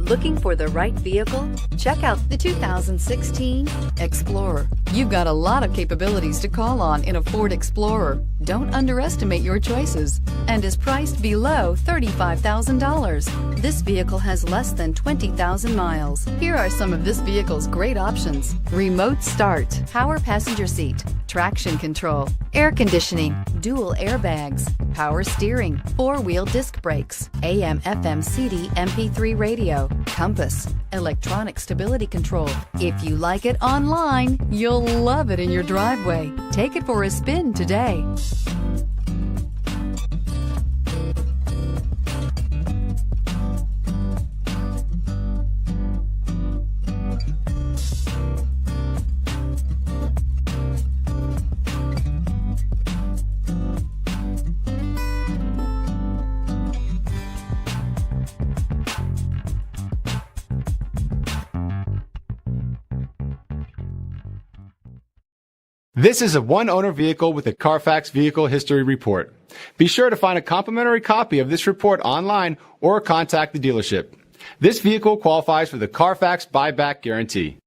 Looking for the right vehicle? Check out the 2016 Explorer. You've got a lot of capabilities to call on in a Ford Explorer. Don't underestimate your choices, and is priced below $35,000. This vehicle has less than 20,000 miles. Here are some of this vehicle's great options: remote start, power passenger seat, traction control, air conditioning, dual airbags, power steering, four-wheel disc brakes, AM/FM CD MP3 radio, compass, electronic stability control. If you like it online, you'll love it in your driveway. Take it for a spin today. This is a one-owner vehicle with a CARFAX Vehicle History Report. Be sure to find a complimentary copy of this report online or contact the dealership. This vehicle qualifies for the CARFAX Buyback Guarantee.